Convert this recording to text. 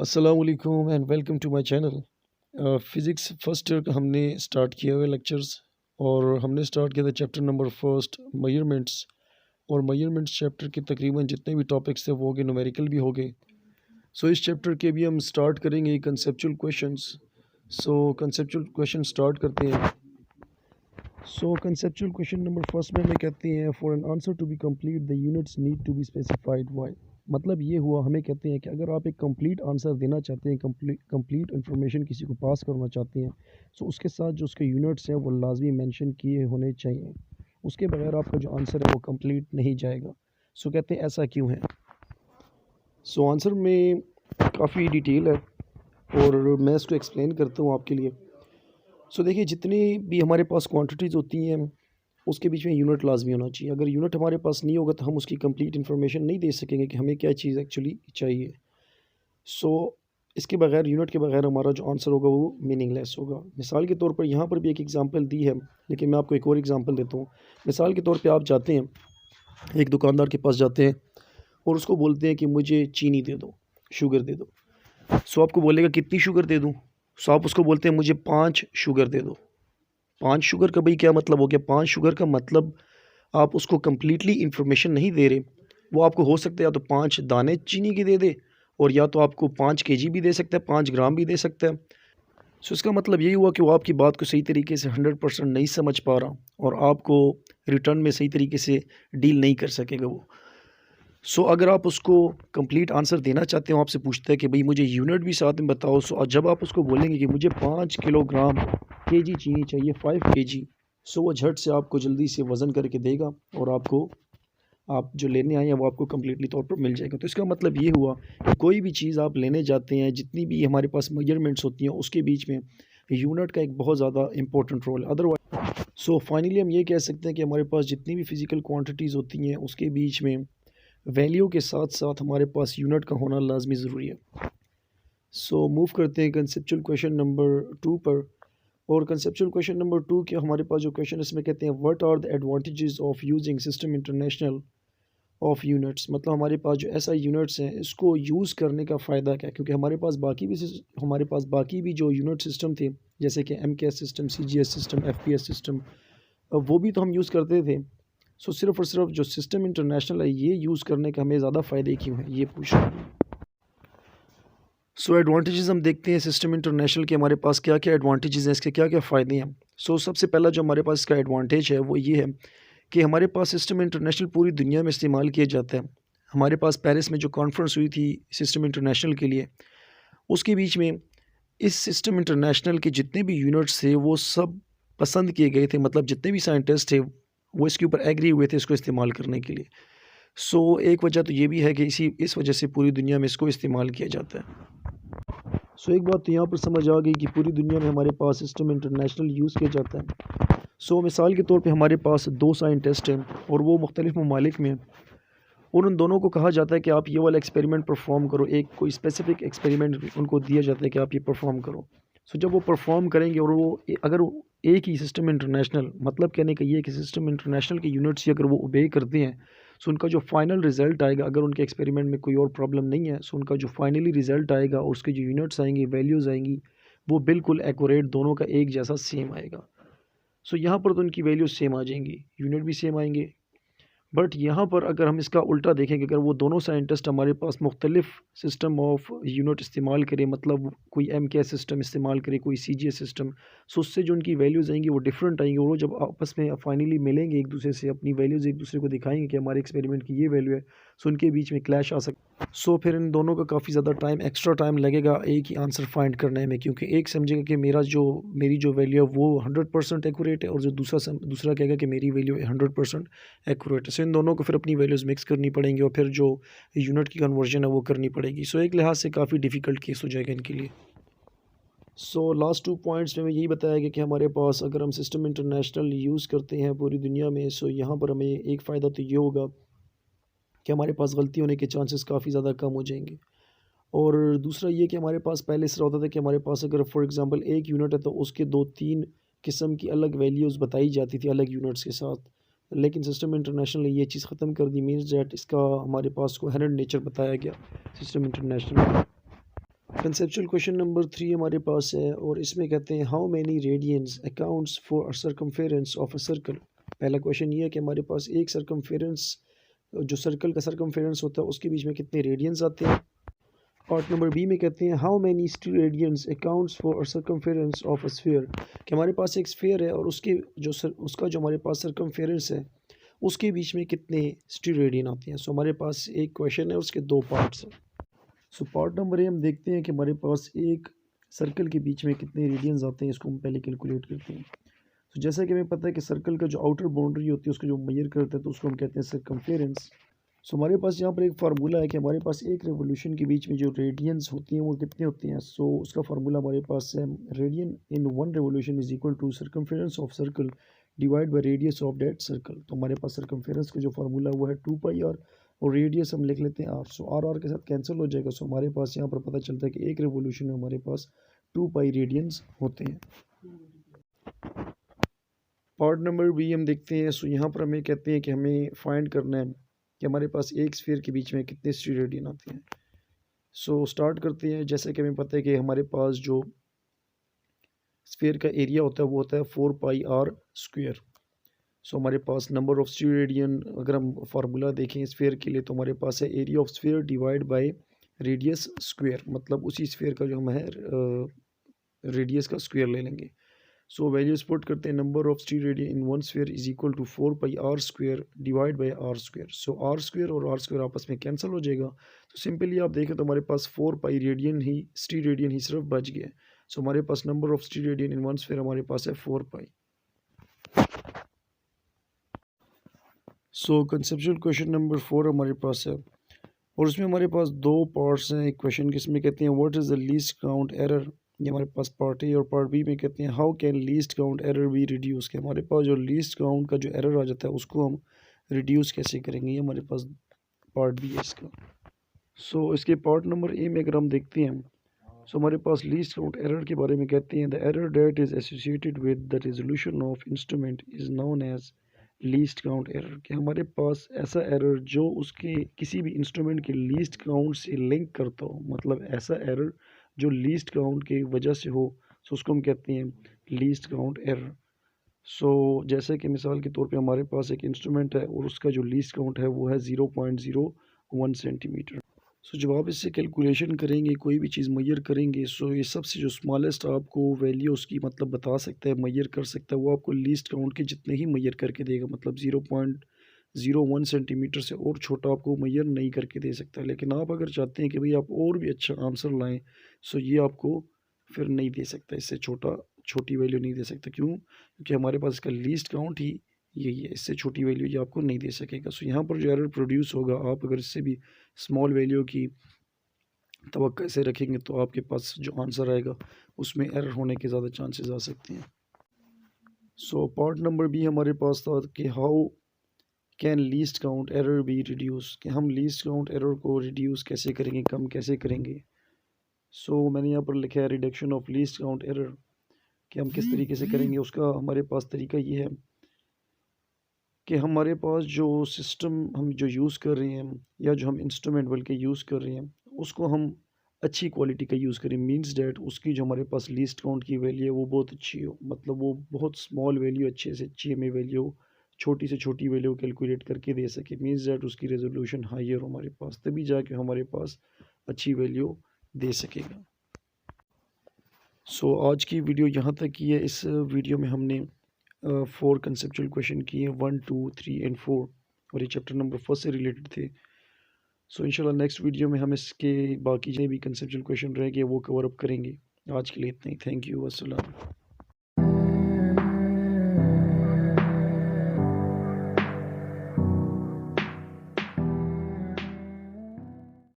अस्सलाम वालेकुम and welcome to my channel. Physics first year का हमने स्टार्ट किया हुआ है लेक्चर्स। और हमने स्टार्ट किया था चैप्टर नंबर फर्स्ट मेजरमेंट्स। और मेजरमेंट्स चैप्टर के तकरीबन जितने भी टॉपिक्स थे वो हो गए, न्यूमेरिकल भी हो गए। सो इस चैप्टर के भी हम स्टार्ट करेंगे conceptual questions. So conceptual question start करते हैं। So conceptual question number first में हमें कहते हैं for an answer to be complete the units need to be specified why. मतलब ये हुआ, हमें कहते हैं कि अगर आप एक कंप्लीट आंसर देना चाहते हैं, कंप्लीट इन्फॉर्मेशन किसी को पास करना चाहते हैं, तो उसके साथ जो उसके यूनिट्स हैं वो लाजमी मेंशन किए होने चाहिए। उसके बगैर आपका जो आंसर है वो कंप्लीट नहीं जाएगा। सो कहते हैं ऐसा क्यों है। सो आंसर में काफ़ी डिटेल है और मैं इसको एक्सप्लेन करता हूँ आपके लिए। सो देखिए, जितनी भी हमारे पास क्वांटिटीज़ होती हैं उसके बीच में यूनिट लाजमी होना चाहिए। अगर यूनिट हमारे पास नहीं होगा तो हम उसकी कंप्लीट इन्फॉर्मेशन नहीं दे सकेंगे कि हमें क्या चीज़ एक्चुअली चाहिए। सो इसके बगैर, यूनिट के बगैर हमारा जो आंसर होगा वो मीनिंगलेस होगा। मिसाल के तौर पर यहाँ पर भी एक एग्जांपल दी है, लेकिन मैं आपको एक और एग्जांपल देता हूँ। मिसाल के तौर पे आप जाते हैं, एक दुकानदार के पास जाते हैं और उसको बोलते हैं कि मुझे चीनी दे दो, शुगर दे दो। सो आपको बोलेगा कितनी शुगर दे दूँ। सो आप उसको बोलते हैं मुझे 5 शुगर दे दो। 5 शुगर का भाई क्या मतलब हो गया? 5 शुगर का मतलब आप उसको कंप्लीटली इन्फॉर्मेशन नहीं दे रहे। वो आपको हो सकता है या तो 5 दाने चीनी के दे दे, और या तो आपको 5 केजी भी दे सकता है, 5 ग्राम भी दे सकता है। सो इसका मतलब यही हुआ कि वो आपकी बात को सही तरीके से 100% नहीं समझ पा रहा और आपको रिटर्न में सही तरीके से डील नहीं कर सकेगा वो। सो अगर आप उसको कंप्लीट आंसर देना चाहते हो, आपसे पूछता है कि भाई मुझे यूनिट भी साथ में बताओ। सो जब आप उसको बोलेंगे कि मुझे 5 किलोग्राम केजी चीनी चाहिए, 5 केजी, सो वो झट से आपको जल्दी से वज़न करके देगा और आपको, आप जो लेने आए हैं वो आपको कंप्लीटली तौर पर मिल जाएगा। तो इसका मतलब ये हुआ कि कोई भी चीज़ आप लेने जाते हैं, जितनी भी हमारे पास मेजरमेंट्स होती हैं उसके बीच में यूनिट का एक बहुत ज़्यादा इंपॉर्टेंट रोल है। अदरवाइज सो फाइनली हम ये कह सकते हैं कि हमारे पास जितनी भी फिज़िकल क्वांटिटीज़ होती हैं उसके बीच में वैल्यू के साथ साथ हमारे पास यूनिट का होना लाजमी ज़रूरी है। सो मूव करते हैं कंसेप्चुअल क्वेश्चन नंबर 2 पर। और कंसेप्चुअल क्वेश्चन नंबर 2 के हमारे पास जो क्वेश्चन इसमें कहते हैं what are the advantages of using system international of units. मतलब हमारे पास जो ऐसा यूनिट्स हैं इसको यूज़ करने का फ़ायदा क्या है, क्योंकि हमारे पास बाकी भी जो यूनिट सिस्टम थे, जैसे कि M K S system, C G S system, F P S system, वो भी तो हम यूज़ करते थे। सो सिर्फ़ और सिर्फ जो सिस्टम इंटरनेशनल है ये यूज़ करने का हमें ज़्यादा फ़ायदे क्यों हैं, ये पूछ रहा हूँ। सो एडवांटेजेस हम देखते हैं सिस्टम इंटरनेशनल के, हमारे पास क्या क्या एडवांटेजेस हैं, इसके क्या क्या फ़ायदे हैं। सो सबसे पहला जो हमारे पास इसका एडवांटेज है वो ये है कि हमारे पास सिस्टम इंटरनेशनल पूरी दुनिया में इस्तेमाल किया जाता है। हमारे पास पेरिस में जो कॉन्फ्रेंस हुई थी सिस्टम इंटरनेशनल के लिए, उसके बीच में इस सिस्टम इंटरनेशनल के जितने भी यूनिट्स थे वो सब पसंद किए गए थे। मतलब जितने भी साइंटिस्ट थे वो इसके ऊपर एग्री हुए थे इसको इस्तेमाल करने के लिए। सो एक वजह तो ये भी है कि इस वजह से पूरी दुनिया में इसको इस्तेमाल किया जाता है। सो एक बात तो यहाँ पर समझ आ गई कि पूरी दुनिया में हमारे पास सिस्टम इंटरनेशनल यूज़ किया जाता है। सो मिसाल के तौर पे हमारे पास 2 साइंटिस्ट हैं और वो मुख्तलिफ़ ममालिक में हैं, और उन दोनों को कहा जाता है कि आप ये वाला एक्सपेरिमेंट परफॉर्म करो। एक कोई स्पेसिफिक एक्सपेरिमेंट उनको दिया जाता है कि आप ये परफॉर्म करो। सो जब वो परफॉर्म करेंगे और अगर एक ही सिस्टम इंटरनेशनल, मतलब कहने का ये है कि सिस्टम इंटरनेशनल के यूनिट्स ही अगर वो ओबे करते हैं, सो उनका जो फाइनल रिज़ल्ट आएगा, अगर उनके एक्सपेरिमेंट में कोई और प्रॉब्लम नहीं है, सो उनका जो फाइनली रिज़ल्ट आएगा और उसके जो यूनिट्स आएंगे, वैल्यूज़ आएंगी, वो बिल्कुल एक्यूरेट, दोनों का एक जैसा सेम आएगा। सो यहाँ पर तो उनकी वैल्यूज़ सेम आ जाएंगी, यूनिट भी सेम आएंगे। बट यहाँ पर अगर हम इसका उल्टा देखेंगे, अगर वो दोनों साइंटिस्ट हमारे पास मुख्तलिफ सिस्टम ऑफ यूनिट इस्तेमाल करें, मतलब कोई एम के सिस्टम इस्तेमाल करे, कोई सी जी एस सिस्टम, सो उससे जो उनकी वैल्यूज़ आएंगी वो डिफरेंट आएंगी, और वो जब आपस में फाइनली मिलेंगे एक दूसरे से, अपनी वैल्यूज़ एक दूसरे को दिखाएंगे कि हमारे एक्सपेरिमेंट की ये वैल्यू है, सो उनके बीच में क्लैश आ सकता है। सो फिर इन दोनों का काफ़ी ज़्यादा एक्स्ट्रा टाइम लगेगा एक ही आंसर फाइंड करने में, क्योंकि एक समझेगा कि मेरी जो वैल्यू है वो 100% एक्यूरेट है, और जो दूसरा कहेगा कि मेरी वैल्यू 100% एक्यूरेट है। सो इन दोनों को फिर अपनी वैल्यूज़ मिक्स करनी पड़ेंगी और फिर जो यूनिट की कन्वर्जन है वो करनी पड़ेगी। सो एक लिहाज से काफ़ी डिफ़िकल्ट केस हो जाएगा इनके लिए। सो लास्ट 2 पॉइंट्स में यही बताया गया कि हमारे पास अगर हम सिस्टम इंटरनेशनल यूज़ करते हैं पूरी दुनिया में, सो यहाँ पर हमें एक फ़ायदा तो ये होगा कि हमारे पास गलती होने के चांसेस काफ़ी ज़्यादा कम हो जाएंगे। और दूसरा ये कि हमारे पास पहले से होता था कि हमारे पास अगर फॉर एग्ज़ाम्पल एक यूनिट है तो उसके 2-3 किस्म की अलग वैल्यूज़ बताई जाती थी अलग यूनिट्स के साथ। लेकिन सिस्टम इंटरनेशनल ने ये चीज़ ख़त्म कर दी, मीन्स दैट इसका हमारे पास कोहेरेंट नेचर बताया गया सिस्टम इंटरनेशनल में। कंसेप्चुअल क्वेश्चन नंबर 3 हमारे पास है और इसमें कहते हैं how many radians accounts for a circumference of a circle. पहला क्वेश्चन ये है कि हमारे पास एक सर्कमफेरेंस, जो सर्कल का सर्कमफेरेंस होता है उसके बीच में कितने रेडियंस आते हैं। पार्ट नंबर बी में कहते हैं how many radians accounts for a circumference of a sphere, कि हमारे पास एक स्फीयर है और उसका जो हमारे पास सर्कमफेरेंस है उसके बीच में कितने रेडियन आते हैं। सो हमारे पास एक क्वेश्चन है, उसके दो पार्ट्स हैं। सो पार्ट नंबर ए हम देखते हैं कि हमारे पास एक सर्कल के बीच में कितने रेडियंस आते हैं, इसको हम पहले कैलकुलेट करते हैं। तो जैसा कि हमें पता है कि सर्कल का जो आउटर बाउंड्री होती है उसको जो मेजर करते हैं तो उसको हम कहते हैं सर्कमफेरेंस। सो हमारे पास यहाँ पर एक फार्मूला है कि हमारे पास एक रेवोल्यूशन के बीच में जो रेडियंस होती हैं वो कितने होते हैं। सो उसका फार्मूला हमारे पास है radian in one revolution is equal to circumference of circle divide by radius of that circle. तो हमारे पास सर्कमफेरेंस का जो फार्मूला वो है 2πr और रेडियस हम लिख लेते हैं r। सो r के साथ कैंसिल हो जाएगा। सो हमारे पास यहाँ पर पता चलता है कि एक रेवोल्यूशन में हमारे पास 2π रेडियंस होते हैं। पार्ट नंबर बी हम देखते हैं। सो यहाँ पर हमें कहते हैं कि हमें फाइंड करना है कि हमारे पास एक स्फीयर के बीच में कितने रेडियन आते हैं। सो स्टार्ट करते हैं। जैसे कि हमें पता है कि हमारे पास जो स्फीयर का एरिया होता है वो होता है 4πr²। सो हमारे पास नंबर ऑफ रेडियन, अगर हम फार्मूला देखें स्फीयर के लिए तो हमारे पास है area of sphere divide by radius square, मतलब उसी स्फीयर का जो हम है रेडियस का स्क्वायर ले लेंगे। सो वैल्यूज पुट करते हैं। Number of radian in one sphere is equal to 4πr² divide by r²। So r² और r² आपस में कैंसिल हो जाएगा। तो सिंपली आप देखें तो हमारे पास 4π रेडियन ही सिर्फ बच गया। सो हमारे पास number of radian in one sphere हमारे पास है 4π। सो कंसेप्चुअल क्वेश्चन नंबर 4 हमारे पास है और उसमें हमारे पास दो पार्ट्स हैं एक क्वेश्चन के। इसमें कहते हैं what is the least count error. ये हमारे पास पार्ट ए और पार्ट बी में कहते हैं how can least count error be reduce, के हमारे पास जो लीस्ट काउंट का जो एरर आ जाता है उसको हम रिड्यूस कैसे करेंगे। ये हमारे पास पार्ट बी है इसका। सो इसके पार्ट नंबर ए में अगर हम देखते हैं सो हमारे पास लीस्ट काउंट एरर के बारे में कहते हैं the error that is associated with the resolution of instrument is known as least count error, कि हमारे पास ऐसा एरर जो उसके किसी भी इंस्ट्रूमेंट के लीस्ट काउंट से लिंक करता हो, मतलब ऐसा एरर जो लीस्ट काउंट की वजह से हो, सो उसको हम कहते हैं लीस्ट काउंट एरर। सो जैसे कि मिसाल के तौर पे हमारे पास एक इंस्ट्रूमेंट है और उसका जो लीस्ट काउंट है वो है 0.01 सेंटीमीटर। सो जब आप इससे कैलकुलेशन करेंगे, कोई भी चीज़ मैयर करेंगे, सो ये सबसे जो स्मॉलेस्ट आपको वैल्यू उसकी मतलब बता सकता है, मैयर कर सकता है, वो आपको लीस्ट काउंट के जितने ही मैयर करके देगा, मतलब 0.01 सेंटीमीटर से और छोटा आपको मैयर नहीं करके दे सकता। लेकिन आप अगर चाहते हैं कि भाई आप और भी अच्छा आंसर लाएँ, सो ये आपको फिर नहीं दे सकता, इससे छोटी वैल्यू नहीं दे सकता। क्यों? क्योंकि हमारे पास इसका लीस्ट काउंट ही यही है, इससे छोटी वैल्यू ये आपको नहीं दे सकेगा। सो यहाँ पर जो एरर प्रोड्यूस होगा, आप अगर इससे भी स्मॉल वैल्यू की तवक्को से रखेंगे तो आपके पास जो आंसर आएगा उसमें एरर होने के ज़्यादा चांसेस आ सकते हैं। सो पार्ट नंबर बी हमारे पास था कि how can least count error be reduce, कि हम लीस्ट काउंट एरर को रिड्यूस कैसे करेंगे, कम कैसे करेंगे। सो मैंने यहाँ पर लिखा है reduction of least count error, कि हम किस तरीके से करेंगे। उसका हमारे पास तरीका ये है कि हमारे पास जो सिस्टम हम जो यूज़ कर रहे हैं या जो हम इंस्ट्रूमेंट बल्कि यूज़ कर रहे हैं उसको हम अच्छी क्वालिटी का यूज़ करें। मींस डैट उसकी जो हमारे पास लीस्ट काउंट की वैल्यू है वो बहुत अच्छी हो, मतलब वो बहुत स्मॉल वैल्यू अच्छे से अच्छी हमें वैल्यू, छोटी से छोटी वैल्यू कैलकुलेट करके दे सके। मींस डैट उसकी रेजोल्यूशन हायर हो हमारे पास, तभी जाके हमारे पास अच्छी वैल्यू दे सकेगा। सो आज की वीडियो यहाँ तक की है। इस वीडियो में हमने 4 कंसेप्चुअल क्वेश्चन किए, 1, 2, 3 एंड 4, और ये चैप्टर नंबर 1 से रिलेटेड थे। सो इंशाल्लाह नेक्स्ट वीडियो में हम इसके बाकी जितने भी कंसेप्चुअल क्वेश्चन रहेंगे वो कवर अप करेंगे। आज के लिए इतना ही। थैंक यू, अस्सलाम।